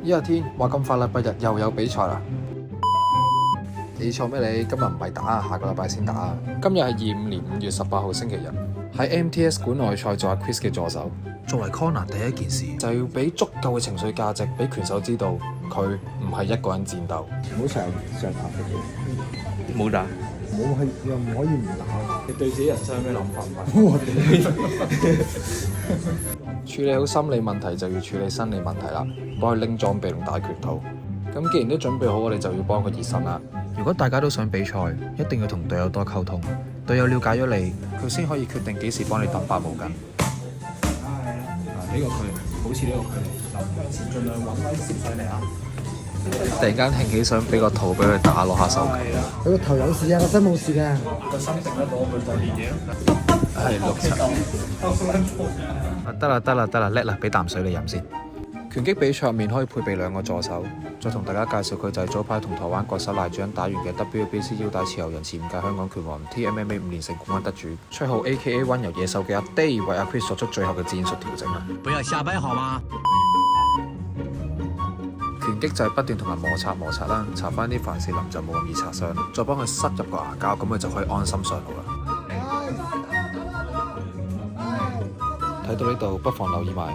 依日天話咁快禮拜日又有比賽啦！你錯咩你？今日唔係打，下個禮拜先打。今日係25年5月18號星期日，喺 MTS 館內賽做阿 Chris 嘅助手。作為 Connor 第一件事就要俾足夠嘅情緒價值俾拳手知道，佢唔係一個人戰鬥。唔好上頭嘅嘢，冇打，冇係又唔可以唔打。你對自己人生有咩諗法？我處理好心理問題就要處理生理問題啦，幫佢拎裝備同打拳套。咁既然都準備好，我哋就要幫佢熱身啦。如果大家都想比賽，一定要同隊友多溝通，隊友了解咗你，佢先可以決定幾時幫你抌白毛巾。呢個距離，好似呢個距離，向前盡量揾位攝上嚟啊！突然間興起想俾個圖俾佢打攞下手球。佢個頭有事啊，個身冇事嘅。個心定得到佢當年嘢係6-7。得啦，叻啦，俾啖水你飲先。拳擊比賽入面可以配備2個助手，再同大家介紹佢就係早排同台灣國手賴主恩打完嘅 WBC 腰帶持有人前5屆香港拳王 TMMA 5連勝冠軍得主，綽號 AKA 溫柔野獸嘅阿 Day 為阿 Chris 作出最後嘅戰術調整啦。不要瞎掰好嗎？拳擊就係不斷同人摩擦啦，搽翻啲凡士林就冇咁易擦傷，再幫佢塞入個牙膠，咁佢就可以安心上路啦。睇到呢度，不妨留意埋